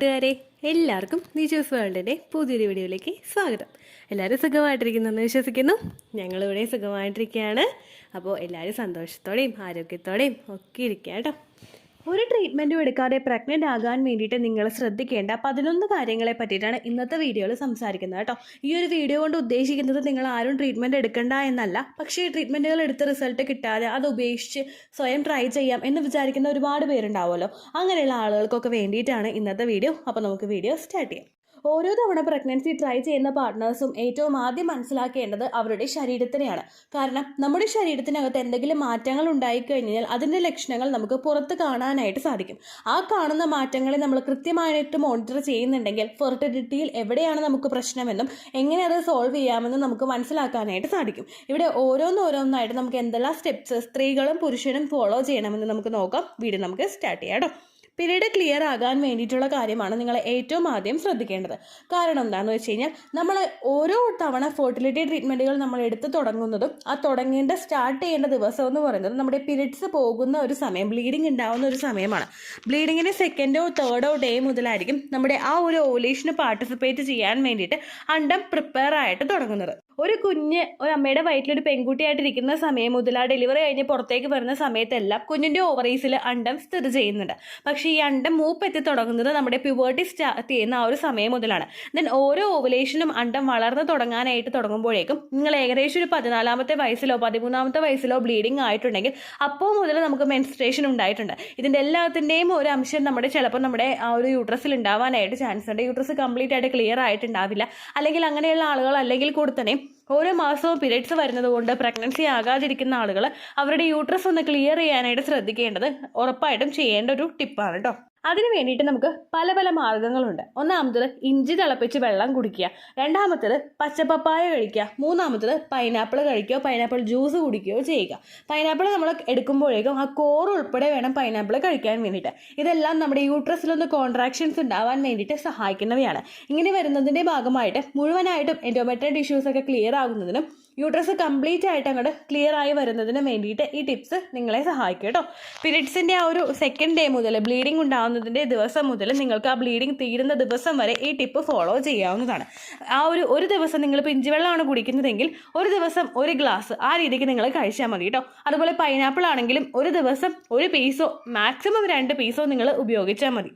കൂട്ടുകാരെ, എല്ലാവർക്കും നിജൂസ് വേൾഡിൻ്റെ പുതിയൊരു വീഡിയോയിലേക്ക് സ്വാഗതം. എല്ലാവരും സുഖമായിട്ടിരിക്കുന്നെന്ന് വിശ്വസിക്കുന്നു. ഞങ്ങളിവിടെ സുഖമായിട്ടിരിക്കുകയാണ്. അപ്പോൾ എല്ലാവരും സന്തോഷത്തോടെയും ആരോഗ്യത്തോടെയും ഒക്കെ ഇരിക്കുക കേട്ടോ. ഒരു ട്രീറ്റ്മെൻറ്റും എടുക്കാതെ പ്രഗ്നൻ്റ് ആകാൻ വേണ്ടിയിട്ട് നിങ്ങൾ ശ്രദ്ധിക്കേണ്ട 11 കാര്യങ്ങളെ പറ്റിയിട്ടാണ് ഇന്നത്തെ വീഡിയോയിൽ സംസാരിക്കുന്നത് കേട്ടോ. ഈ ഒരു വീഡിയോ കൊണ്ട് ഉദ്ദേശിക്കുന്നത് നിങ്ങൾ ആരും ട്രീറ്റ്മെൻറ്റ് എടുക്കണ്ട എന്നല്ല, പക്ഷേ ട്രീറ്റ്മെൻറ്റുകൾ എടുത്ത് റിസൾട്ട് കിട്ടാതെ അത് ഉപേക്ഷിച്ച് സ്വയം ട്രൈ ചെയ്യാം എന്ന് വിചാരിക്കുന്ന ഒരുപാട് പേരുണ്ടാവുമല്ലോ. അങ്ങനെയുള്ള ആളുകൾക്കൊക്കെ വേണ്ടിയിട്ടാണ് ഇന്നത്തെ വീഡിയോ. അപ്പോൾ നമുക്ക് വീഡിയോ സ്റ്റാർട്ട് ചെയ്യാം. ഓരോ തവണ പ്രഗ്നൻസി ട്രൈ ചെയ്യുന്ന പാർട്ട്നേഴ്സും ഏറ്റവും ആദ്യം മനസ്സിലാക്കേണ്ടത് അവരുടെ ശരീരത്തിനെയാണ്. കാരണം നമ്മുടെ ശരീരത്തിനകത്ത് എന്തെങ്കിലും മാറ്റങ്ങൾ ഉണ്ടായിക്കഴിഞ്ഞാൽ അതിൻ്റെ ലക്ഷണങ്ങൾ നമുക്ക് പുറത്ത് കാണാനായിട്ട് സാധിക്കും. ആ കാണുന്ന മാറ്റങ്ങളെ നമ്മൾ കൃത്യമായിട്ട് മോണിറ്റർ ചെയ്യുന്നുണ്ടെങ്കിൽ ഫെർട്ടിലിറ്റിയിൽ എവിടെയാണ് നമുക്ക് പ്രശ്നമെന്നും എങ്ങനെ അത് സോൾവ് ചെയ്യാമെന്നും നമുക്ക് മനസ്സിലാക്കാനായിട്ട് സാധിക്കും. ഇവിടെ ഓരോന്നോരോന്നായിട്ട് നമുക്ക് എന്തെല്ലാം സ്റ്റെപ്സ് സ്ത്രീകളും പുരുഷനും ഫോളോ ചെയ്യണമെന്ന് നമുക്ക് നോക്കാം. വീഡിയോ നമുക്ക് സ്റ്റാർട്ട് ചെയ്യാം കേട്ടോ. പീരീഡ് ക്ലിയർ ആകാൻ വേണ്ടിയിട്ടുള്ള കാര്യമാണ് നിങ്ങൾ ഏറ്റവും ആദ്യം ശ്രദ്ധിക്കേണ്ടത്. കാരണം എന്താണെന്ന് വെച്ച് കഴിഞ്ഞാൽ നമ്മൾ ഓരോ തവണ ഫെർട്ടിലിറ്റി ട്രീറ്റ്മെൻറ്റുകൾ നമ്മൾ എടുത്ത് തുടങ്ങുന്നതും ആ തുടങ്ങേണ്ട സ്റ്റാർട്ട് ചെയ്യേണ്ട ദിവസം എന്ന് പറയുന്നത് നമ്മുടെ പീരീഡ്സ് പോകുന്ന ഒരു സമയം, ബ്ലീഡിങ് ഉണ്ടാവുന്ന ഒരു സമയമാണ്. ബ്ലീഡിങ്ങിൻ്റെ സെക്കൻഡോ തേർഡോ ഡേ മുതലായിരിക്കും നമ്മുടെ ആ ഒരു ഓവുലേഷന് പാർട്ടിസിപ്പേറ്റ് ചെയ്യാൻ വേണ്ടിയിട്ട് അണ്ടം പ്രിപ്പയർ ആയിട്ട് തുടങ്ങുന്നത്. ഒരു അമ്മയുടെ വയറ്റിലൊരു പെൺകുട്ടിയായിട്ടിരിക്കുന്ന സമയം മുതൽ ആ ഡെലിവറി കഴിഞ്ഞ് പുറത്തേക്ക് വരുന്ന സമയത്തെല്ലാം കുഞ്ഞിൻ്റെ ഓവറീസിൽ അണ്ടം സ്ഥിതി ചെയ്യുന്നുണ്ട്. പക്ഷേ ഈ അണ്ടം മൂപ്പെത്തി തുടങ്ങുന്നത് നമ്മുടെ പ്യൂബർട്ടി സ്റ്റാർട്ട് ചെയ്യുന്ന ആ ഒരു സമയം മുതലാണ്. ദെൻ ഓരോ ഓവുലേഷനും അണ്ടം വളർന്ന് തുടങ്ങാനായിട്ട് തുടങ്ങുമ്പോഴേക്കും നിങ്ങൾ ഏകദേശം ഒരു 14ാമത്തെ വയസ്സിലോ 13ാമത്തെ വയസ്സിലോ ബ്ലീഡിങ് ആയിട്ടുണ്ടെങ്കിൽ അപ്പോൾ മുതൽ നമുക്ക് മെൻസ്ട്രേഷൻ ഉണ്ടായിട്ടുണ്ട്. ഇതിൻ്റെ എല്ലാത്തിൻ്റെയും ഒരു അംശം ചിലപ്പോൾ നമ്മുടെ ആ ഒരു യൂട്രസിൽ ഉണ്ടാവാനായിട്ട് ചാൻസ് ഉണ്ട്. യൂട്രസ് കംപ്ലീറ്റ് ആയിട്ട് ക്ലിയർ ആയിട്ടുണ്ടാവില്ല. അല്ലെങ്കിൽ അങ്ങനെയുള്ള ആളുകൾ അല്ലെങ്കിൽ കൂടെ തന്നെ ഓരോ മാസവും പീരിയഡ്സ് വരുന്നത് കൊണ്ട് പ്രഗ്നൻസി ആകാതിരിക്കുന്ന ആളുകൾ അവരുടെ യൂട്രസ് ഒന്ന് ക്ലിയർ ചെയ്യാനായിട്ട് ശ്രദ്ധിക്കേണ്ടത് ഉറപ്പായിട്ടും ചെയ്യേണ്ട ഒരു ടിപ്പാണ് കേട്ടോ. അതിന് വേണ്ടിയിട്ട് നമുക്ക് പല പല മാർഗ്ഗങ്ങളുണ്ട്. ഒന്നാമത്തത് ഇഞ്ചി തിളപ്പിച്ച് വെള്ളം കുടിക്കുക, രണ്ടാമത്തത് പച്ചപ്പപ്പായ കഴിക്കുക, മൂന്നാമത്തത് പൈനാപ്പിൾ കഴിക്കുകയോ പൈനാപ്പിൾ ജ്യൂസ് കുടിക്കുകയോ ചെയ്യുക. പൈനാപ്പിൾ നമ്മൾ എടുക്കുമ്പോഴേക്കും ആ കോർ ഉൾപ്പെടെ വേണം പൈനാപ്പിൾ കഴിക്കാൻ വേണ്ടിയിട്ട്. ഇതെല്ലാം നമ്മുടെ യൂട്രസിലൊന്ന് കോൺട്രാക്ഷൻസ് ഉണ്ടാവാൻ വേണ്ടിയിട്ട് സഹായിക്കുന്നവയാണ്. ഇങ്ങനെ വരുന്നതിൻ്റെ ഭാഗമായിട്ട് മുഴുവനായിട്ടും എൻഡോമെട്രിയൽ ടിഷ്യൂസ് ഒക്കെ ക്ലിയർ ആകുന്നതിനും യൂട്രസ് കംപ്ലീറ്റ് ആയിട്ട് അങ്ങോട്ട് ക്ലിയർ ആയി വരുന്നതിന് വേണ്ടിയിട്ട് ഈ ടിപ്സ് നിങ്ങളെ സഹായിക്കും കേട്ടോ. പീരിയഡ്സിൻ്റെ ആ ഒരു സെക്കൻഡ് ഡേ മുതൽ ബ്ലീഡിങ് ഉണ്ടാകുന്നതിൻ്റെ ദിവസം മുതൽ നിങ്ങൾക്ക് ആ ബ്ലീഡിങ് തീരുന്ന ദിവസം വരെ ഈ ടിപ്പ് ഫോളോ ചെയ്യാവുന്നതാണ്. ആ ഒരു ദിവസം നിങ്ങൾ പിഞ്ചുവെള്ളമാണ് കുടിക്കുന്നതെങ്കിൽ ഒരു ദിവസം ഒരു ഗ്ലാസ് ആ രീതിക്ക് നിങ്ങൾ കഴിച്ചാൽ മതി കേട്ടോ. അതുപോലെ പൈനാപ്പിൾ ആണെങ്കിലും ഒരു ദിവസം ഒരു പീസോ മാക്സിമം 2 പീസോ നിങ്ങൾ ഉപയോഗിച്ചാൽ മതി.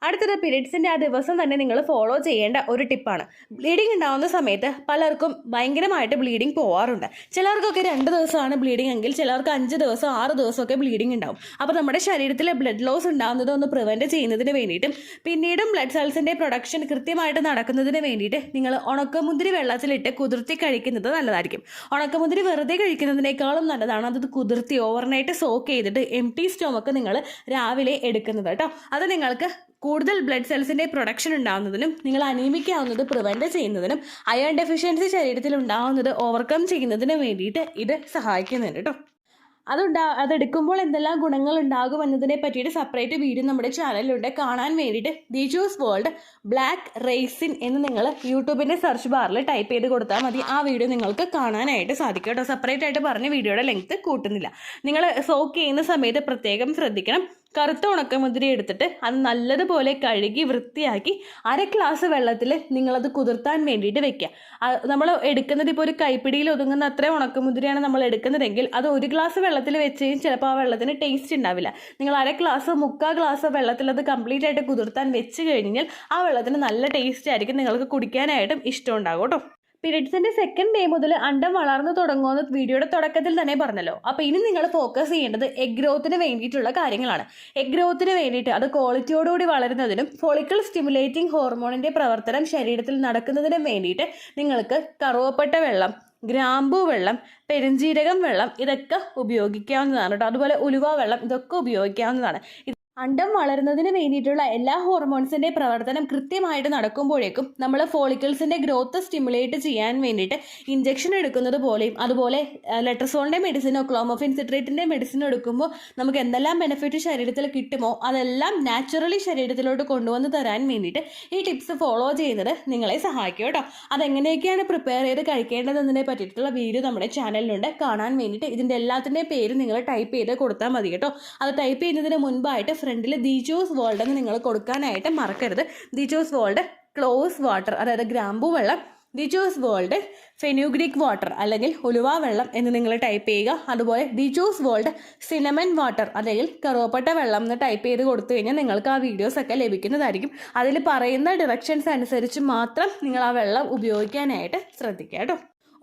അടുത്തത് പീരിയഡ്സിൻ്റെ ആ ദിവസം തന്നെ നിങ്ങൾ ഫോളോ ചെയ്യേണ്ട ഒരു ടിപ്പാണ്. ബ്ലീഡിങ് ഉണ്ടാകുന്ന സമയത്ത് പലർക്കും ഭയങ്കരമായിട്ട് ബ്ലീഡിങ് പോവാറുണ്ട്. ചിലർക്കൊക്കെ 2 ദിവസമാണ് ബ്ലീഡിങ് എങ്കിൽ ചിലർക്ക് 5 ദിവസം 6 ദിവസമൊക്കെ ബ്ലീഡിങ് ഉണ്ടാവും. അപ്പോൾ നമ്മുടെ ശരീരത്തിൽ ബ്ലഡ് ലോസ് ഉണ്ടാകുന്നത് ഒന്ന് പ്രിവെൻറ്റ് ചെയ്യുന്നതിന് വേണ്ടിയിട്ടും പിന്നീടും ബ്ലഡ് സെൽസിൻ്റെ പ്രൊഡക്ഷൻ കൃത്യമായിട്ട് നടക്കുന്നതിന് വേണ്ടിയിട്ട് നിങ്ങൾ ഉണക്കമുന്തിരി വെള്ളത്തിലിട്ട് കുതിർത്തി കഴിക്കുന്നത് നല്ലതായിരിക്കും. ഉണക്കമുന്തിരി വെറുതെ കഴിക്കുന്നതിനേക്കാളും നല്ലതാണ് അത് കുതിർത്തി ഓവർനൈറ്റ് സോക്ക് ചെയ്തിട്ട് എംപ്റ്റി സ്റ്റൊമക്ക് നിങ്ങൾ രാവിലെ എടുക്കുന്നത് കേട്ടോ. അത് നിങ്ങൾക്ക് കൂടുതൽ ബ്ലഡ് സെൽസിൻ്റെ പ്രൊഡക്ഷൻ ഉണ്ടാകുന്നതിനും നിങ്ങൾ അനീമിക് ആവുന്നത് പ്രിവെൻറ്റ് ചെയ്യുന്നതിനും അയൺ ഡെഫിഷ്യൻസി ശരീരത്തിൽ ഉണ്ടാകുന്നത് ഓവർകം ചെയ്യുന്നതിന് വേണ്ടിയിട്ട് ഇത് സഹായിക്കുന്നുണ്ട് കേട്ടോ. അതെടുക്കുമ്പോൾ എന്തെല്ലാം ഗുണങ്ങൾ ഉണ്ടാകും എന്നതിനെ പറ്റിയിട്ട് സെപ്പറേറ്റ് വീഡിയോ നമ്മുടെ ചാനലിലുണ്ട്. കാണാൻ വേണ്ടിയിട്ട് നിജൂസ് വേൾഡ് ബ്ലാക്ക് റൈസിൻ എന്ന് നിങ്ങൾ യൂട്യൂബിൻ്റെ സെർച്ച് ബാറിൽ ടൈപ്പ് ചെയ്ത് കൊടുത്താൽ മതി. ആ വീഡിയോ നിങ്ങൾക്ക് കാണാനായിട്ട് സാധിക്കും കേട്ടോ. സെപ്പറേറ്റ് ആയിട്ട് പറഞ്ഞ വീഡിയോയുടെ ലെങ്ത് കൂട്ടുന്നില്ല. നിങ്ങൾ സോക്ക് ചെയ്യുന്ന സമയത്ത് പ്രത്യേകം ശ്രദ്ധിക്കണം. കറുത്ത ഉണക്കമുന്തിരി എടുത്തിട്ട് അത് നല്ലതുപോലെ കഴുകി വൃത്തിയാക്കി 1 ഗ്ലാസ് വെള്ളത്തിൽ നിങ്ങളത് കുതിർത്താൻ വേണ്ടിയിട്ട് വെക്കുക. നമ്മൾ എടുക്കുന്നത് ഇപ്പോൾ ഒരു കൈപ്പിടിയിൽ ഒതുങ്ങുന്ന അത്ര ഉണക്കമുന്തിരിയാണ് നമ്മൾ എടുക്കുന്നതെങ്കിൽ അത് 1 ഗ്ലാസ് വെള്ളത്തിൽ വെച്ച് ചിലപ്പോൾ ആ വെള്ളത്തിന് ടേസ്റ്റ് ഉണ്ടാവില്ല. നിങ്ങൾ 1/2 ഗ്ലാസ് 3/4 ഗ്ലാസ് വെള്ളത്തിൽ അത് കംപ്ലീറ്റ് ആയിട്ട് കുതിർത്താൻ വെച്ച് കഴിഞ്ഞാൽ ആ വെള്ളത്തിന് നല്ല ടേസ്റ്റ് ആയിരിക്കും. നിങ്ങൾക്ക് കുടിക്കാനായിട്ടും ഇഷ്ടം ഉണ്ടാകും കേട്ടോ. പീരിയഡ്സിൻ്റെ സെക്കൻഡ് ഡേ മുതൽ അണ്ടം വളർന്നു തുടങ്ങുമെന്ന് വീഡിയോയുടെ തുടക്കത്തിൽ തന്നെ പറഞ്ഞല്ലോ. അപ്പോൾ ഇനി നിങ്ങൾ ഫോക്കസ് ചെയ്യേണ്ടത് എഗ് ഗ്രോത്തിന് വേണ്ടിയിട്ടുള്ള കാര്യങ്ങളാണ്. എഗ് ഗ്രോത്തിന് വേണ്ടിയിട്ട് അത് ക്വാളിറ്റിയോടുകൂടി വളരുന്നതിനും ഫോളിക്കിൾ സ്റ്റിമുലേറ്റിംഗ് ഹോർമോണിൻ്റെ പ്രവർത്തനം ശരീരത്തിൽ നടക്കുന്നതിനും വേണ്ടിയിട്ട് നിങ്ങൾക്ക് കറുവപ്പട്ട വെള്ളം, ഗ്രാമ്പൂ വെള്ളം, പെരുംജീരകം വെള്ളം ഇതൊക്കെ ഉപയോഗിക്കാവുന്നതാണ് കേട്ടോ. അതുപോലെ ഉലുവ വെള്ളം ഇതൊക്കെ ഉപയോഗിക്കാവുന്നതാണ്. അണ്ടം വളരുന്നതിന് വേണ്ടിയിട്ടുള്ള എല്ലാ ഹോർമോൺസിൻ്റെ പ്രവർത്തനം കൃത്യമായിട്ട് നടക്കുമ്പോഴേക്കും നമ്മൾ ഫോളിക്കിൾസിൻ്റെ ഗ്രോത്ത് സ്റ്റിമുലേറ്റ് ചെയ്യാൻ വേണ്ടിയിട്ട് ഇഞ്ചക്ഷൻ എടുക്കുന്നത് പോലെയും അതുപോലെ ലെട്രസോളിൻ്റെ മെഡിസിനോ ക്ലോമോഫിൻ സിട്രേറ്റിൻ്റെ മെഡിസിനോ എടുക്കുമ്പോൾ നമുക്ക് എന്തെല്ലാം ബെനിഫിറ്റ് ശരീരത്തിൽ കിട്ടുമോ അതെല്ലാം നാച്ചുറലി ശരീരത്തിലോട്ട് കൊണ്ടുവന്ന് തരാൻ വേണ്ടിയിട്ട് ഈ ടിപ്സ് ഫോളോ ചെയ്യുന്നത് നിങ്ങളെ സഹായിക്കും കേട്ടോ. അതെങ്ങനെയൊക്കെയാണ് പ്രിപ്പയർ ചെയ്ത് കഴിക്കേണ്ടതെന്നതിനെ പറ്റിയിട്ടുള്ള വീഡിയോ നമ്മുടെ ചാനലിലുണ്ട്. കാണാൻ വേണ്ടിയിട്ട് ഇതിൻ്റെ എല്ലാത്തിൻ്റെയും പേര് നിങ്ങൾ ടൈപ്പ് ചെയ്ത് കൊടുത്താൽ മതി കേട്ടോ. അത് ടൈപ്പ് ചെയ്യുന്നതിന് മുൻപായിട്ട് ഫ്രണ്ടിൽ ദിജോസ് വേൾഡ് എന്ന് നിങ്ങൾ കൊടുക്കാനായിട്ട് മറക്കരുത്. ദിജോസ് വേൾഡ് ക്ലോസ് വാട്ടർ, അതായത് ഗ്രാമ്പൂ വെള്ളം, ദിജോസ് വേൾഡ് ഫെനുഗ്രീക്ക് വാട്ടർ അല്ലെങ്കിൽ ഉലുവ വെള്ളം എന്ന് നിങ്ങൾ ടൈപ്പ് ചെയ്യുക. അതുപോലെ ദിജോസ് വേൾഡ് സിനമൻ വാട്ടർ അല്ലെങ്കിൽ കറുവപ്പട്ട വെള്ളം എന്ന് ടൈപ്പ് ചെയ്ത് കൊടുത്തു കഴിഞ്ഞാൽ നിങ്ങൾക്ക് ആ വീഡിയോസ് ഒക്കെ ലഭിക്കുന്നതായിരിക്കും. അതിൽ പറയുന്ന ഡയറക്ഷൻസ് അനുസരിച്ച് മാത്രം നിങ്ങൾ ആ വെള്ളം ഉപയോഗിക്കാനായിട്ട് ശ്രദ്ധിക്കുക കേട്ടോ.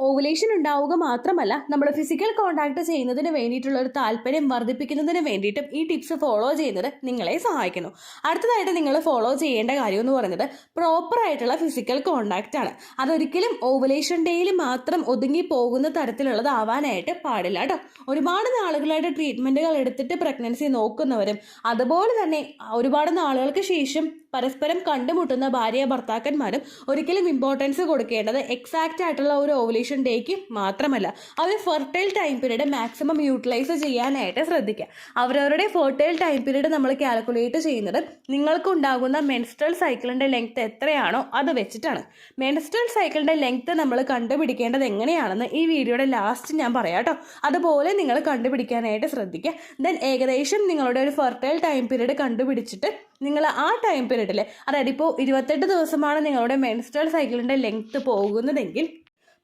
ഓവുലേഷൻ ഉണ്ടാവുക മാത്രമല്ല, നമ്മൾ ഫിസിക്കൽ കോൺടാക്ട് ചെയ്യുന്നതിന് വേണ്ടിയിട്ടുള്ള ഒരു താല്പര്യം വർദ്ധിപ്പിക്കുന്നതിന് വേണ്ടിയിട്ടും ഈ ടിപ്സ് ഫോളോ ചെയ്യുന്നത് നിങ്ങളെ സഹായിക്കുന്നു. അടുത്തതായിട്ട് നിങ്ങൾ ഫോളോ ചെയ്യേണ്ട കാര്യം എന്ന് പറയുന്നത് പ്രോപ്പർ ആയിട്ടുള്ള ഫിസിക്കൽ കോൺടാക്റ്റ് ആണ്. അതൊരിക്കലും ഓവുലേഷൻ ഡേയിൽ മാത്രം ഒതുങ്ങി പോകുന്ന തരത്തിലുള്ളതാവാനായിട്ട് പാടില്ല കേട്ടോ. ഒരുപാട് നാളുകളായിട്ട് ട്രീറ്റ്മെൻറ്റുകൾ എടുത്തിട്ട് പ്രഗ്നൻസി നോക്കുന്നവരും അതുപോലെ തന്നെ ഒരുപാട് നാളുകൾക്ക് ശേഷം പരസ്പരം കണ്ടുമുട്ടുന്ന ഭാര്യ ഭർത്താക്കന്മാരും ഒരിക്കലും ഇമ്പോർട്ടൻസ് കൊടുക്കേണ്ടത് എക്സാക്റ്റ് ആയിട്ടുള്ള ഒരു ഓവുലേഷൻ ഡേക്ക് മാത്രമല്ല, അവർ fertile time period maximum utilise ചെയ്യാനായിട്ട് ശ്രദ്ധിക്കുക. അവരവരുടെ ഫെർട്ടൈൽ ടൈം പീരീഡ് നമ്മൾ കാൽക്കുലേറ്റ് ചെയ്യുന്നത് നിങ്ങൾക്കുണ്ടാകുന്ന മെൻസ്ട്രൽ സൈക്കിളിൻ്റെ ലെങ്ത് എത്രയാണോ അത് വെച്ചിട്ടാണ്. മെൻസ്ട്രൽ സൈക്കിളിൻ്റെ ലെങ്ത് നമ്മൾ കണ്ടുപിടിക്കേണ്ടത് എങ്ങനെയാണെന്ന് ഈ വീഡിയോയുടെ ലാസ്റ്റ് ഞാൻ പറയാം കേട്ടോ. അതുപോലെ നിങ്ങൾ കണ്ടുപിടിക്കാനായിട്ട് ശ്രദ്ധിക്കുക. ദെൻ ഏകദേശം നിങ്ങളുടെ ഒരു ഫെർട്ടൈൽ ടൈം പീരീഡ് കണ്ടുപിടിച്ചിട്ട് നിങ്ങൾ ആ ടൈം പീരീഡിൽ, അതായത് ഇപ്പോൾ 28 ദിവസമാണ് നിങ്ങളുടെ മെൻസ്ട്രൽ സൈക്കിളിൻ്റെ ലെങ്ത് പോകുന്നതെങ്കിൽ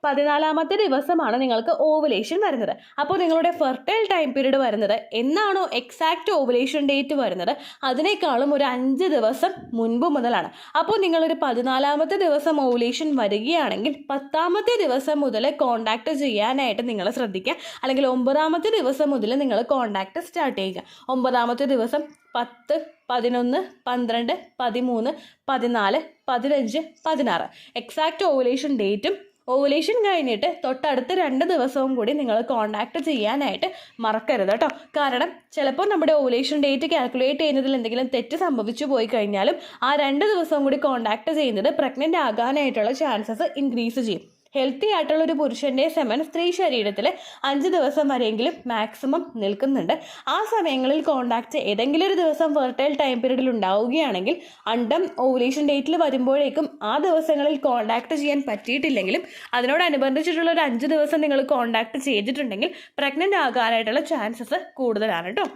14ാമത്തെ ദിവസമാണ് നിങ്ങൾക്ക് ഓവുലേഷൻ വരുന്നത്. അപ്പോൾ നിങ്ങളുടെ ഫെർട്ടൈൽ ടൈം പീരീഡ് വരുന്നത് എന്നാണോ എക്സാക്റ്റ് ഓവുലേഷൻ ഡേറ്റ് വരുന്നത് അതിനേക്കാളും ഒരു 5 ദിവസം മുൻപ് മുതലാണ്. അപ്പോൾ നിങ്ങളൊരു 14ാമത്തെ ദിവസം ഓവുലേഷൻ വരികയാണെങ്കിൽ 10ാമത്തെ ദിവസം മുതൽ കോൺടാക്ട് ചെയ്യാനായിട്ട് നിങ്ങൾ ശ്രദ്ധിക്കുക. അല്ലെങ്കിൽ 9ാമത്തെ ദിവസം മുതൽ നിങ്ങൾ കോൺടാക്ട് സ്റ്റാർട്ട് ചെയ്യുക. 9ാമത്തെ ദിവസം 10, 11, 12, 13, 14, 15, 16 എക്സാക്റ്റ് ഓവുലേഷൻ ഡേറ്റും ഓവുലേഷൻ കഴിഞ്ഞിട്ട് തൊട്ടടുത്ത 2 ദിവസവും കൂടി നിങ്ങൾ കോൺടാക്ട് ചെയ്യാനായിട്ട് മറക്കരുത് കേട്ടോ. കാരണം ചിലപ്പോൾ നമ്മുടെ ഓവുലേഷൻ ഡേറ്റ് കാൽക്കുലേറ്റ് ചെയ്യുന്നതിൽ എന്തെങ്കിലും തെറ്റ് സംഭവിച്ചു പോയി കഴിഞ്ഞാലും ആ 2 ദിവസവും കൂടി കോൺടാക്ട് ചെയ്യുന്നത് പ്രഗ്നൻ്റ് ആകാനായിട്ടുള്ള ചാൻസസ് ഇൻക്രീസ് ചെയ്യും. ഹെൽത്തി ആയിട്ടുള്ള ഒരു പുരുഷൻ്റെ സെമൻ സ്ത്രീ ശരീരത്തിൽ 5 ദിവസം വരെയെങ്കിലും മാക്സിമം നിൽക്കുന്നുണ്ട്. ആ സമയങ്ങളിൽ കോൺടാക്റ്റ് ഏതെങ്കിലും ഒരു ദിവസം ഫെർട്ടൈൽ ടൈം പീരീഡിൽ ഉണ്ടാവുകയാണെങ്കിൽ അണ്ടം ഓവുലേഷൻ ഡേറ്റിൽ വരുമ്പോഴേക്കും ആ ദിവസങ്ങളിൽ കോൺടാക്ട് ചെയ്യാൻ പറ്റിയിട്ടില്ലെങ്കിലും അതിനോടനുബന്ധിച്ചിട്ടുള്ള ഒരു 5 ദിവസം നിങ്ങൾ കോൺടാക്ട് ചെയ്തിട്ടുണ്ടെങ്കിൽ പ്രഗ്നൻ്റ് ആകാനായിട്ടുള്ള ചാൻസസ് കൂടുതലാണ് കേട്ടോ.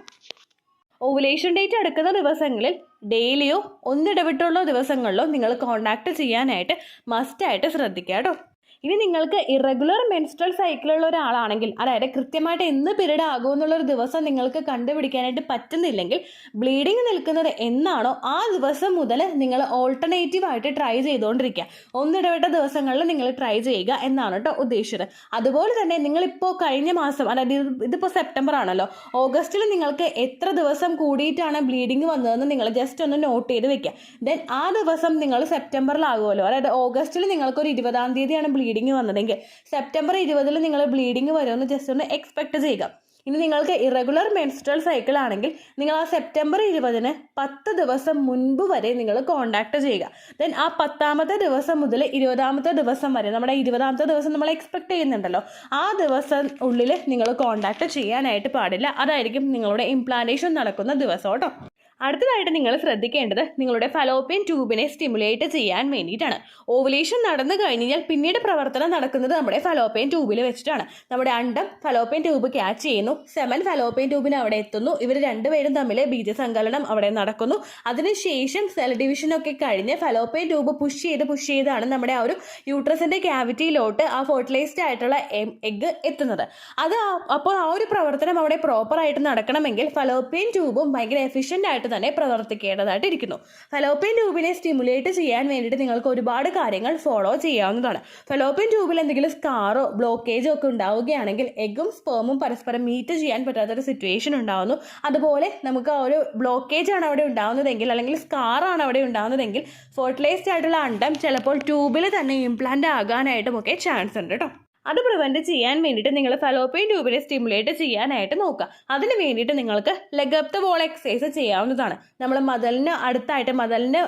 ഓവുലേഷൻ ഡേറ്റ് അടുക്കുന്ന ദിവസങ്ങളിൽ ഡെയിലിയോ ഒന്നിടവിട്ടുള്ള ദിവസങ്ങളിലോ നിങ്ങൾ കോൺടാക്ട് ചെയ്യാനായിട്ട് മസ്റ്റായിട്ട് ശ്രദ്ധിക്കുക കേട്ടോ. ഇനി നിങ്ങൾക്ക് ഇറഗുലർ മെൻസ്ട്രൽ സൈക്കിളുള്ള ഒരാളാണെങ്കിൽ, അതായത് കൃത്യമായിട്ട് എന്ന് പീരീഡ് ആകുമെന്നുള്ളൊരു ദിവസം നിങ്ങൾക്ക് കണ്ടുപിടിക്കാനായിട്ട് പറ്റുന്നില്ലെങ്കിൽ, ബ്ലീഡിങ് നിൽക്കുന്നത് എന്നാണോ ആ ദിവസം മുതൽ നിങ്ങൾ ഓൾട്ടർനേറ്റീവ് ആയിട്ട് ട്രൈ ചെയ്തുകൊണ്ടിരിക്കുക. ഒന്നിടവിട്ട ദിവസങ്ങളിൽ നിങ്ങൾ ട്രൈ ചെയ്യുക എന്നാണ് കേട്ടോ ഉദ്ദേശിച്ചത്. അതുപോലെ തന്നെ നിങ്ങളിപ്പോൾ കഴിഞ്ഞ മാസം, അതായത് ഇതിപ്പോൾ സെപ്റ്റംബർ ആണല്ലോ, ഓഗസ്റ്റിൽ നിങ്ങൾക്ക് എത്ര ദിവസം കൂടിയിട്ടാണ് ബ്ലീഡിങ് വന്നതെന്ന് നിങ്ങൾ ജസ്റ്റ് ഒന്ന് നോട്ട് ചെയ്ത് വെക്കുക. ദെൻ ആ ദിവസം നിങ്ങൾ സെപ്റ്റംബറിലാകുമല്ലോ, അതായത് ഓഗസ്റ്റിൽ നിങ്ങൾക്കൊരു 20ാം തീയതിയാണ് ബ്ലീഡിങ് വന്നതെങ്കിൽ സെപ്റ്റംബർ 20 നിങ്ങൾ ബ്ലീഡിങ് വരുമെന്ന് ജസ്റ്റ് ഒന്ന് എക്സ്പെക്ട് ചെയ്യുക. ഇനി നിങ്ങൾക്ക് ഇറഗുലർ മെൻസ്ട്രൽ സൈക്കിൾ ആണെങ്കിൽ നിങ്ങൾ ആ സെപ്റ്റംബർ 20 10 ദിവസം മുൻപ് വരെ നിങ്ങൾ കോൺടാക്ട് ചെയ്യുക. ദെൻ ആ 10ാമത്തെ ദിവസം മുതൽ 20ാമത്തെ ദിവസം വരെ, നമ്മുടെ 20ാമത്തെ ദിവസം നമ്മൾ എക്സ്പെക്ട് ചെയ്യുന്നുണ്ടല്ലോ, ആ ദിവസം ഉള്ളിൽ നിങ്ങൾ കോൺടാക്ട് ചെയ്യാനായിട്ട് പാടില്ല. അതായിരിക്കും നിങ്ങളുടെ ഇംപ്ലാന്റേഷൻ നടക്കുന്ന ദിവസം കേട്ടോ. അടുത്തതായിട്ട് നിങ്ങൾ ശ്രദ്ധിക്കേണ്ടത് നിങ്ങളുടെ ഫലോപ്പിയൻ ട്യൂബിനെ സ്റ്റിമുലേറ്റ് ചെയ്യാൻ വേണ്ടിയിട്ടാണ്. ഓവുലേഷൻ നടന്നു കഴിഞ്ഞാൽ പിന്നീട് പ്രവർത്തനം നടക്കുന്നത് നമ്മുടെ ഫലോപ്പിയൻ ട്യൂബിൽ വെച്ചിട്ടാണ്. നമ്മുടെ അണ്ടം ഫലോപ്പിയൻ ട്യൂബ് ക്യാച്ച് ചെയ്യുന്നു, സെമൻ ഫലോപ്പിയൻ ട്യൂബിന് അവിടെ എത്തുന്നു, ഇവർ രണ്ടുപേരും തമ്മിൽ ബീജസങ്കലനം അവിടെ നടക്കുന്നു. അതിനുശേഷം സെൽ ഡിവിഷനൊക്കെ കഴിഞ്ഞ് ഫലോപ്പിയൻ ട്യൂബ് പുഷ് ചെയ്താണ് നമ്മുടെ ആ ഒരു യൂട്രസിന്റെ ക്യാവിറ്റിയിലോട്ട് ആ ഫെർട്ടിലൈസ്ഡ് ആയിട്ടുള്ള എഗ്ഗ് എത്തുന്നത്. അപ്പോൾ ആ ഒരു പ്രവർത്തനം അവിടെ പ്രോപ്പറായിട്ട് നടക്കണമെങ്കിൽ ഫലോപ്പിയൻ ട്യൂബും ഭയങ്കര എഫിഷ്യൻ്റ് ആയിട്ട് തന്നെ പ്രവർത്തിക്കേണ്ടതായിട്ട് ഇരിക്കുന്നു. ഫലോപ്പിയൻ ട്യൂബിനെ സ്റ്റിമുലേറ്റ് ചെയ്യാൻ വേണ്ടിയിട്ട് നിങ്ങൾക്ക് ഒരുപാട് കാര്യങ്ങൾ ഫോളോ ചെയ്യാവുന്നതാണ്. ഫലോപ്പിയൻ ട്യൂബിൽ എന്തെങ്കിലും സ്കാറോ ബ്ലോക്കേജോ ഒക്കെ ഉണ്ടാവുകയാണെങ്കിൽ എഗ്ഗും സ്പേമും പരസ്പരം മീറ്റ് ചെയ്യാൻ പറ്റാത്തൊരു സിറ്റുവേഷൻ ഉണ്ടാവുന്നു. അതുപോലെ നമുക്ക് ആ ഒരു ബ്ലോക്കേജ് ആണ് അവിടെ ഉണ്ടാവുന്നതെങ്കിൽ, അല്ലെങ്കിൽ സ്കാറാണ് അവിടെ ഉണ്ടാവുന്നതെങ്കിൽ, ഫെർട്ടിലൈസ്ഡ് ആയിട്ടുള്ള അണ്ടം ചിലപ്പോൾ ട്യൂബിൽ തന്നെ ഇംപ്ലാന്റ് ആകാനായിട്ടും ഒക്കെ ചാൻസ് ഉണ്ട് കേട്ടോ. അത് പ്രിവെൻറ്റ് ചെയ്യാൻ വേണ്ടിയിട്ട് നിങ്ങൾ ഫലോപ്പിയൻ ട്യൂബിനെ സ്റ്റിമുലേറ്റ് ചെയ്യാനായിട്ട് നോക്കുക. അതിന് വേണ്ടിയിട്ട് നിങ്ങൾക്ക് leg up the wall exercise ചെയ്യാവുന്നതാണ്. നമ്മൾ മതിലിന് അടുത്തായിട്ട്, മതിലിന്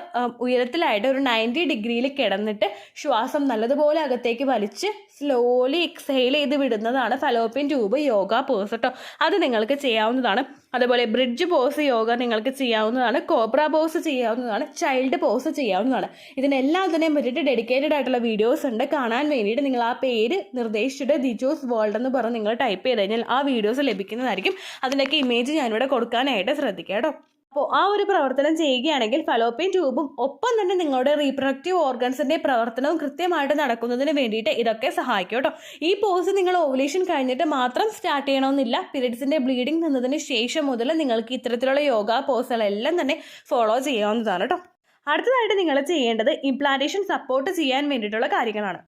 ഉയരത്തിലായിട്ട് ഒരു 90 ഡിഗ്രിയിൽ കിടന്നിട്ട് ശ്വാസം നല്ലതുപോലെ അകത്തേക്ക് വലിച്ച് സ്ലോലി എക്സെയിൽ ചെയ്ത് വിടുന്നതാണ് ഫലോപ്പിയൻ ട്യൂബ് യോഗ പോസ് കേട്ടോ. അത് നിങ്ങൾക്ക് ചെയ്യാവുന്നതാണ്. അതുപോലെ ബ്രിഡ്ജ് പോസ് യോഗ നിങ്ങൾക്ക് ചെയ്യാവുന്നതാണ്, കോബ്ര പോസ് ചെയ്യാവുന്നതാണ്, ചൈൽഡ് പോസ് ചെയ്യാവുന്നതാണ്. ഇതിനെല്ലാത്തിനെയും പറ്റിയിട്ട് ഡെഡിക്കേറ്റഡ് ആയിട്ടുള്ള വീഡിയോസ് ഉണ്ട്. കാണാൻ വേണ്ടിയിട്ട് നിങ്ങൾ ആ പേര് നിർദ്ദേശിച്ചിട്ട് ദിജോസ് വേൾഡ് എന്ന് പറഞ്ഞ് നിങ്ങൾ ടൈപ്പ് ചെയ്ത് കഴിഞ്ഞാൽ ആ വീഡിയോസ് ലഭിക്കുന്നതായിരിക്കും. അതിൻ്റെയൊക്കെ ഇമേജ് ഞാനിവിടെ കൊടുക്കാനായിട്ട് ശ്രദ്ധിക്കാം കേട്ടോ. അപ്പോൾ ആ ഒരു പ്രവർത്തനം ചെയ്യുകയാണെങ്കിൽ ഫലോപ്പിയൻ ട്യൂബും ഒപ്പം തന്നെ നിങ്ങളുടെ റീപ്രൊഡക്റ്റീവ് ഓർഗൻസിന്റെ പ്രവർത്തനവും കൃത്യമായിട്ട് നടക്കുന്നതിന് വേണ്ടിയിട്ട് ഇതൊക്കെ സഹായിക്കും കേട്ടോ. ഈ പോസ് നിങ്ങൾ ഓവുലേഷൻ കഴിഞ്ഞിട്ട് മാത്രം സ്റ്റാർട്ട് ചെയ്യണമെന്നില്ല. പീരിയഡ്സിന്റെ ബ്ലീഡിംഗ് നിന്നതിന് ശേഷം മുതൽ നിങ്ങൾക്ക് ഇത്തരത്തിലുള്ള യോഗ പോസുകളെല്ലാം തന്നെ ഫോളോ ചെയ്യാവുന്നതാണ് കേട്ടോ. അടുത്തതായിട്ട് നിങ്ങൾ ചെയ്യേണ്ടത് ഇംപ്ലാന്റേഷൻ സപ്പോർട്ട് ചെയ്യാൻ വേണ്ടിയിട്ടുള്ള കാര്യങ്ങളാണ്.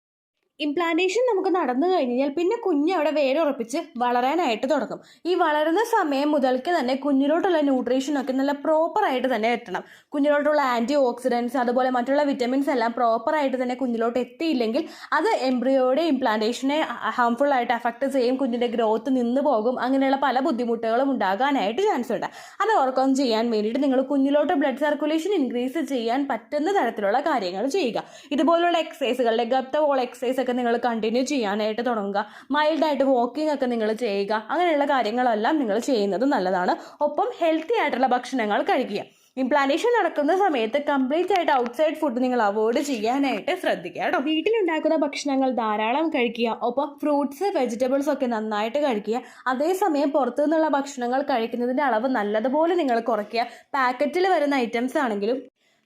ഇംപ്ലാന്റേഷൻ നമുക്ക് നടന്നു കഴിഞ്ഞാൽ പിന്നെ കുഞ്ഞ് അവിടെ വേരുറപ്പിച്ച് വളരാനായിട്ട് തുടങ്ങും. ഈ വളരുന്ന സമയം മുതൽക്ക് തന്നെ കുഞ്ഞിലോട്ടുള്ള ന്യൂട്രീഷനൊക്കെ നല്ല പ്രോപ്പറായിട്ട് തന്നെ എത്തണം. കുഞ്ഞിലോട്ടുള്ള ആൻറ്റി ഓക്സിഡൻസ് അതുപോലെ മറ്റുള്ള വിറ്റമിൻസ് എല്ലാം പ്രോപ്പറായിട്ട് തന്നെ കുഞ്ഞിലോട്ട് എത്തിയില്ലെങ്കിൽ അത് എംബ്രിയോയുടെ ഇംപ്ലാന്റേഷനെ ഹാംഫുൾ ആയിട്ട് അഫക്റ്റ് ചെയ്യും. കുഞ്ഞിൻ്റെ ഗ്രോത്ത് നിന്ന് പോകും. അങ്ങനെയുള്ള പല ബുദ്ധിമുട്ടുകളും ഉണ്ടാകാനായിട്ട് ചാൻസ് ഉണ്ട്. അത് ഓവർകം ചെയ്യാൻ വേണ്ടിയിട്ട് നിങ്ങൾ കുഞ്ഞിലോട്ട് ബ്ലഡ് സർക്കുലേഷൻ ഇൻക്രീസ് ചെയ്യാൻ പറ്റുന്ന തരത്തിലുള്ള കാര്യങ്ങൾ ചെയ്യുക. ഇതുപോലുള്ള എക്സസൈസുകൾ ലെഗ് വോൾ എക്സസൈസ് ഒക്കെ നിങ്ങൾ കണ്ടിന്യൂ ചെയ്യാനായിട്ട് തുടങ്ങുക. മൈൽഡായിട്ട് വാക്കിംഗ് ഒക്കെ നിങ്ങൾ ചെയ്യുക. അങ്ങനെയുള്ള കാര്യങ്ങളെല്ലാം നിങ്ങൾ ചെയ്യുന്നത് നല്ലതാണ്. ഒപ്പം ഹെൽത്തി ആയിട്ടുള്ള ഭക്ഷണങ്ങൾ കഴിക്കുക. ഇംപ്ലാന്റേഷൻ നടക്കുന്ന സമയത്ത് കംപ്ലീറ്റ് ആയിട്ട് ഔട്ട്സൈഡ് ഫുഡ് നിങ്ങൾ അവോയ്ഡ് ചെയ്യാനായിട്ട് ശ്രദ്ധിക്കുക കേട്ടോ. വീട്ടിലുണ്ടാക്കുന്ന ഭക്ഷണങ്ങൾ ധാരാളം കഴിക്കുക. ഒപ്പം ഫ്രൂട്ട്സ് വെജിറ്റബിൾസ് ഒക്കെ നന്നായിട്ട് കഴിക്കുക. അതേസമയം പുറത്തു നിന്നുള്ള ഭക്ഷണങ്ങൾ കഴിക്കുന്നതിൻ്റെ അളവ് നല്ലതുപോലെ നിങ്ങൾ കുറയ്ക്കുക. പാക്കറ്റിൽ വരുന്ന ഐറ്റംസ് ആണെങ്കിലും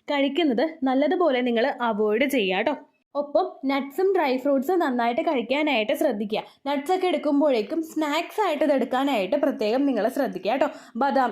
കഴിക്കുന്നത് നല്ലതുപോലെ നിങ്ങൾ അവോയ്ഡ് ചെയ്യുക കേട്ടോ. ഒപ്പം നട്ട്സും ഡ്രൈ ഫ്രൂട്ട്സും നന്നായിട്ട് കഴിക്കാനായിട്ട് ശ്രദ്ധിക്കുക. നട്ട്സ് ഒക്കെ എടുക്കുമ്പോഴേക്കും സ്നാക്സ് ആയിട്ട് ഇത് എടുക്കാനായിട്ട് പ്രത്യേകം നിങ്ങൾ ശ്രദ്ധിക്കുക കേട്ടോ. ബദാം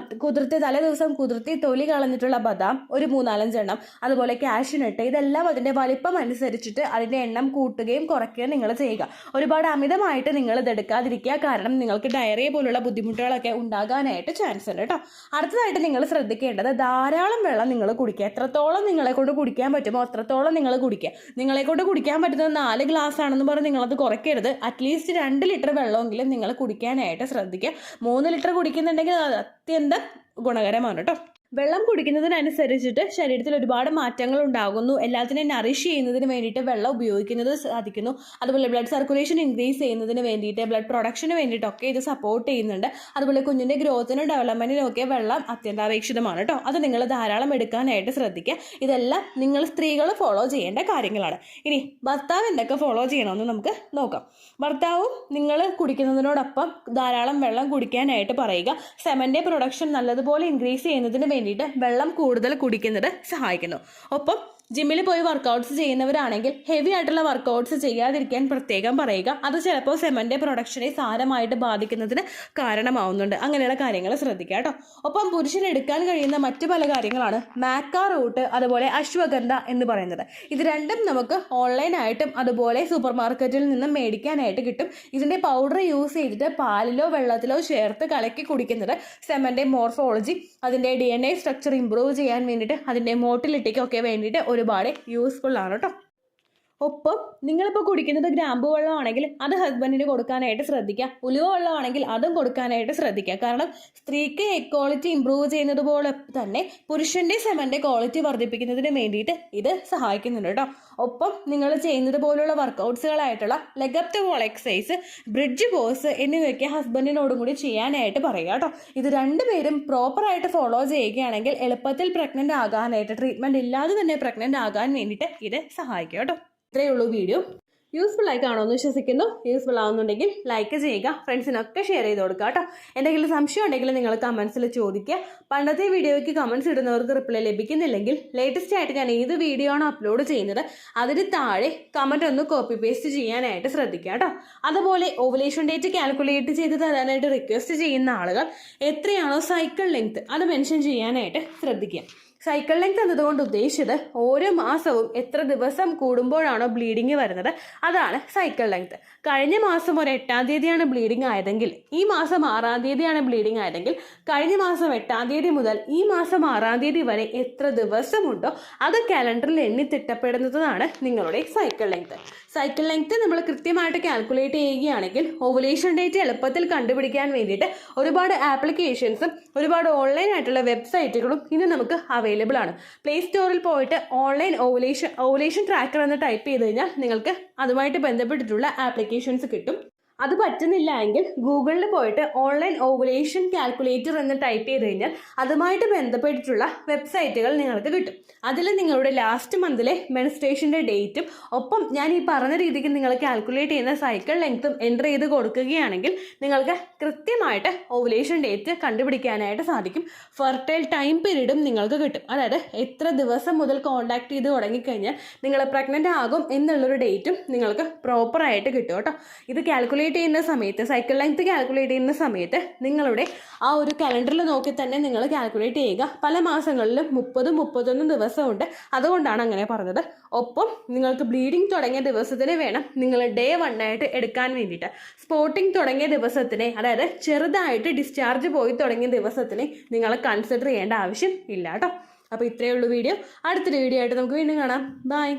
തലേ ദിവസം കുതിർത്തി തൊലി കളഞ്ഞിട്ടുള്ള ബദാം ഒരു 3-4 എണ്ണം, അതുപോലെ കാഷ്യൂനട്ട്, ഇതെല്ലാം അതിൻ്റെ വലിപ്പം അനുസരിച്ചിട്ട് അതിൻ്റെ എണ്ണം കൂട്ടുകയും കുറയ്ക്കുകയും നിങ്ങൾ ചെയ്യുക. ഒരുപാട് അമിതമായിട്ട് നിങ്ങൾ ഇത് എടുക്കാതിരിക്കുക. കാരണം നിങ്ങൾക്ക് ഡയറിയ പോലുള്ള ബുദ്ധിമുട്ടുകളൊക്കെ ഉണ്ടാകാനായിട്ട് ചാൻസ് ഉണ്ട് കേട്ടോ. അടുത്തതായിട്ട് നിങ്ങൾ ശ്രദ്ധിക്കേണ്ടത് ധാരാളം വെള്ളം നിങ്ങൾ കുടിക്കുക. എത്രത്തോളം നിങ്ങളെ കൊണ്ട് കുടിക്കാൻ പറ്റുമോ അത്രത്തോളം നിങ്ങൾ കുടിക്കുക. നിങ്ങളെ കൊണ്ട് കുടിക്കാൻ പറ്റുന്നത് 4 ഗ്ലാസ് ആണെന്ന് പറഞ്ഞ് നിങ്ങളത് കുറയ്ക്കരുത്. അറ്റ്ലീസ്റ്റ് 2 ലിറ്റർ വെള്ളമെങ്കിലും നിങ്ങൾ കുടിക്കാനായിട്ട് ശ്രദ്ധിക്കുക. 3 ലിറ്റർ കുടിക്കുന്നുണ്ടെങ്കിൽ അത് അത്യന്തം ഗുണകരമാണ് കേട്ടോ. വെള്ളം കുടിക്കുന്നതിനനുസരിച്ചിട്ട് ശരീരത്തിൽ ഒരുപാട് മാറ്റങ്ങൾ ഉണ്ടാകുന്നു. എല്ലാത്തിനെയും നറിഷ് ചെയ്യുന്നതിന് വേണ്ടിയിട്ട് വെള്ളം ഉപയോഗിക്കുന്നത് സാധിക്കുന്നു. അതുപോലെ ബ്ലഡ് സർക്കുലേഷൻ ഇൻക്രീസ് ചെയ്യുന്നതിന് വേണ്ടിയിട്ട്, ബ്ലഡ് പ്രൊഡക്ഷന് വേണ്ടിയിട്ടൊക്കെ ഇത് സപ്പോർട്ട് ചെയ്യുന്നുണ്ട്. അതുപോലെ കുഞ്ഞിൻ്റെ ഗ്രോത്തിനും ഡെവലപ്മെൻറ്റിനും ഒക്കെ വെള്ളം അത്യന്താപേക്ഷിതമാണ് കേട്ടോ. അത് നിങ്ങൾ ധാരാളം എടുക്കാനായിട്ട് ശ്രദ്ധിക്കുക. ഇതെല്ലാം നിങ്ങൾ സ്ത്രീകൾ ഫോളോ ചെയ്യേണ്ട കാര്യങ്ങളാണ്. ഇനി ഭർത്താവ് എന്തൊക്കെ ഫോളോ ചെയ്യണമെന്ന് നമുക്ക് നോക്കാം. ഭർത്താവും നിങ്ങൾ കുടിക്കുന്നതിനോടൊപ്പം ധാരാളം വെള്ളം കുടിക്കാനായിട്ട് പറയുക. സെമൻ്റെ പ്രൊഡക്ഷൻ നല്ലതുപോലെ ഇൻക്രീസ് ചെയ്യുന്നതിന് വേണ്ടിയിട്ട് വെള്ളം കൂടുതൽ കുടിക്കുന്നത് സഹായിക്കുന്നു. ഒപ്പം ജിമ്മിൽ പോയി വർക്കൗട്ട്സ് ചെയ്യുന്നവരാണെങ്കിൽ ഹെവി ആയിട്ടുള്ള വർക്കൗട്ട്സ് ചെയ്യാതിരിക്കാൻ പ്രത്യേകം പറയുക. അത് ചിലപ്പോൾ സെമൻ്റെ പ്രൊഡക്ഷനെ സാരമായിട്ട് ബാധിക്കുന്നതിന് കാരണമാവുന്നുണ്ട്. അങ്ങനെയുള്ള കാര്യങ്ങൾ ശ്രദ്ധിക്കുക കേട്ടോ. ഒപ്പം പുരുഷൻ എടുക്കാൻ കഴിയുന്ന മറ്റു പല കാര്യങ്ങളാണ് മാക്ക റൂട്ട്, അതുപോലെ അശ്വഗന്ധ എന്ന് പറയുന്നത്. ഇത് രണ്ടും നമുക്ക് ഓൺലൈനായിട്ടും അതുപോലെ സൂപ്പർ മാർക്കറ്റിൽ നിന്നും മേടിക്കാനായിട്ട് കിട്ടും. ഇതിൻ്റെ പൗഡർ യൂസ് ചെയ്തിട്ട് പാലിലോ വെള്ളത്തിലോ ചേർത്ത് കലക്കി കുടിക്കുന്നത് സെമൻ്റെ മോർഫോളജി, അതിൻ്റെ DNA സ്ട്രക്ചർ ഇമ്പ്രൂവ് ചെയ്യാൻ വേണ്ടിയിട്ട്, അതിൻ്റെ മോട്ടിലിറ്റിക്കൊക്കെ വേണ്ടിയിട്ട് ഒരുപാട് യൂസ്ഫുൾ ആണ് കേട്ടോ. ഒപ്പം നിങ്ങളിപ്പോൾ കുടിക്കുന്നത് ഗ്രാമ്പു വെള്ളമാണെങ്കിൽ അത് ഹസ്ബൻഡിന് കൊടുക്കാനായിട്ട് ശ്രദ്ധിക്കുക. ഉലുവ വെള്ളമാണെങ്കിൽ അതും കൊടുക്കാനായിട്ട് ശ്രദ്ധിക്കുക. കാരണം സ്ത്രീക്ക് എഗ് ക്വാളിറ്റി ഇമ്പ്രൂവ് ചെയ്യുന്നത് പോലെ തന്നെ പുരുഷൻ്റെ സെമൻ്റെ ക്വാളിറ്റി വർദ്ധിപ്പിക്കുന്നതിന് വേണ്ടിയിട്ട് ഇത് സഹായിക്കുന്നുണ്ട് കേട്ടോ. ഒപ്പം നിങ്ങൾ ചെയ്യുന്നത് പോലുള്ള വർക്കൗട്ട്സുകളായിട്ടുള്ള leg wall exercise, bridge pose എന്നിവയൊക്കെ ഹസ്ബൻഡിനോടും കൂടി ചെയ്യാനായിട്ട് പറയുക കേട്ടോ. ഇത് രണ്ടുപേരും പ്രോപ്പറായിട്ട് ഫോളോ ചെയ്യുകയാണെങ്കിൽ എളുപ്പത്തിൽ പ്രഗ്നൻ്റ് ആകാനായിട്ട്, ട്രീറ്റ്മെൻറ്റ് ഇല്ലാതെ തന്നെ പ്രഗ്നൻ്റ് ആകാൻ വേണ്ടിയിട്ട് ഇത് സഹായിക്കും കേട്ടോ. ഇത്രയേ ഉള്ളൂ വീഡിയോ. യൂസ്ഫുൾ ആയി കാണുമെന്ന് വിശ്വസിക്കുന്നു. യൂസ്ഫുൾ ആവുന്നുണ്ടെങ്കിൽ ലൈക്ക് ചെയ്യുക, ഫ്രണ്ട്സിനൊക്കെ ഷെയർ ചെയ്ത് കൊടുക്കുക കേട്ടോ. എന്തെങ്കിലും സംശയം ഉണ്ടെങ്കിൽ നിങ്ങൾ കമൻസിൽ ചോദിക്കുക. പണ്ടത്തെ വീഡിയോയ്ക്ക് കമൻസ് ഇടുന്നവർക്ക് റിപ്ലൈ ലഭിക്കുന്നില്ലെങ്കിൽ ലേറ്റസ്റ്റ് ആയിട്ട് ഞാൻ ഏത് വീഡിയോ ആണോ അപ്ലോഡ് ചെയ്യുന്നത് അതിന് താഴെ കമൻറ്റ് ഒന്ന് കോപ്പി പേസ്റ്റ് ചെയ്യാനായിട്ട് ശ്രദ്ധിക്കുക കേട്ടോ. അതുപോലെ ഓവുലേഷൻ ഡേറ്റ് കാൽക്കുലേറ്റ് ചെയ്ത് തരാനായിട്ട് റിക്വസ്റ്റ് ചെയ്യുന്ന ആളുകൾ എത്രയാണോ സൈക്കിൾ ലെങ്ത് അത് മെൻഷൻ ചെയ്യാനായിട്ട് ശ്രദ്ധിക്കുക. സൈക്കിൾ ലെങ്ത് എന്നതുകൊണ്ട് ഉദ്ദേശിച്ചത് ഓരോ മാസവും എത്ര ദിവസം കൂടുമ്പോഴാണോ ബ്ലീഡിങ് വരുന്നത് അതാണ് സൈക്കിൾ ലെങ്ത്. കഴിഞ്ഞ മാസം ഒരു 8-ാം തീയതിയാണ് ബ്ലീഡിങ് ആയതെങ്കിൽ ഈ മാസം 6-ാം തീയതിയാണ് ബ്ലീഡിങ് ആയതെങ്കിൽ കഴിഞ്ഞ മാസം 8-ാം തീയതി മുതൽ ഈ മാസം 6-ാം തീയതി വരെ എത്ര ദിവസമുണ്ടോ അത് കാലണ്ടറിൽ എണ്ണി തിട്ടപ്പെടുന്നതാണ് നിങ്ങളുടെ സൈക്കിൾ ലെങ്ത്. സൈക്കിൾ ലെങ്ത് നമ്മൾ കൃത്യമായിട്ട് കാൽക്കുലേറ്റ് ചെയ്യുകയാണെങ്കിൽ ഓവുലേഷൻ ഡേറ്റ് എളുപ്പത്തിൽ കണ്ടുപിടിക്കാൻ വേണ്ടിയിട്ട് ഒരുപാട് ആപ്ലിക്കേഷൻസും ഒരുപാട് ഓൺലൈൻ ആയിട്ടുള്ള വെബ്സൈറ്റുകളും ഇന്ന് നമുക്ക് അവൈലബിൾ ആണ്. പ്ലേ സ്റ്റോറിൽ പോയിട്ട് ഓൺലൈൻ ഓവുലേഷൻ ട്രാക്കർ എന്ന് ടൈപ്പ് ചെയ്ത് കഴിഞ്ഞാൽ നിങ്ങൾക്ക് അതുമായിട്ട് ബന്ധപ്പെട്ടിട്ടുള്ള ആപ്ലിക്കേഷൻസ് കിട്ടും. അത് പറ്റുന്നില്ല എങ്കിൽ ഗൂഗിളിൽ പോയിട്ട് ഓൺലൈൻ ഓവുലേഷൻ കാൽക്കുലേറ്റർ എന്ന് ടൈപ്പ് ചെയ്ത് കഴിഞ്ഞാൽ അതുമായിട്ട് ബന്ധപ്പെട്ടിട്ടുള്ള വെബ്സൈറ്റുകൾ നിങ്ങൾക്ക് കിട്ടും. അതിൽ നിങ്ങളുടെ ലാസ്റ്റ് മന്തിലെ മെൻസ്ട്രേഷൻ്റെ ഡേറ്റും ഒപ്പം ഞാൻ ഈ പറഞ്ഞ രീതിക്ക് നിങ്ങൾ കാൽക്കുലേറ്റ് ചെയ്യുന്ന സൈക്കിൾ ലെങ്ത്തും എൻ്റർ ചെയ്ത് കൊടുക്കുകയാണെങ്കിൽ നിങ്ങൾക്ക് കൃത്യമായിട്ട് ഓവുലേഷൻ ഡേറ്റ് കണ്ടുപിടിക്കാനായിട്ട് സാധിക്കും. ഫെർട്ടൈൽ ടൈം പീരീഡും നിങ്ങൾക്ക് കിട്ടും. അതായത് എത്ര ദിവസം മുതൽ കോൺടാക്ട് ചെയ്ത് തുടങ്ങിക്കഴിഞ്ഞാൽ നിങ്ങൾ പ്രഗ്നൻ്റ് ആകും എന്നുള്ളൊരു ഡേറ്റും നിങ്ങൾക്ക് പ്രോപ്പറായിട്ട് കിട്ടും കേട്ടോ. ഇത് കാൽക്കുലേറ്റ് ചെയ്യുന്ന സമയത്ത്, സൈക്കിൾ ലെങ്ത് കാൽക്കുലേറ്റ് ചെയ്യുന്ന സമയത്ത് നിങ്ങളുടെ ആ ഒരു കലണ്ടറിൽ നോക്കി തന്നെ നിങ്ങൾ കാൽക്കുലേറ്റ് ചെയ്യുക. പല മാസങ്ങളിലും 30-31 ദിവസമുണ്ട്, അതുകൊണ്ടാണ് അങ്ങനെ പറഞ്ഞത്. ഒപ്പം നിങ്ങൾക്ക് ബ്ലീഡിങ് തുടങ്ങിയ ദിവസത്തിന് വേണം നിങ്ങൾ ഡേ 1 ആയിട്ട് എടുക്കാൻ വേണ്ടിയിട്ട്. സ്പോട്ടിങ് തുടങ്ങിയ ദിവസത്തിനെ, അതായത് ചെറുതായിട്ട് ഡിസ്ചാർജ് പോയി തുടങ്ങിയ ദിവസത്തിനെ നിങ്ങൾ കൺസിഡർ ചെയ്യേണ്ട ആവശ്യം ഇല്ല കേട്ടോ. അപ്പോൾ ഇത്രയേ ഉള്ളൂ വീഡിയോ. അടുത്തൊരു വീഡിയോ ആയിട്ട് നമുക്ക് വീണ്ടും കാണാം. ബൈ.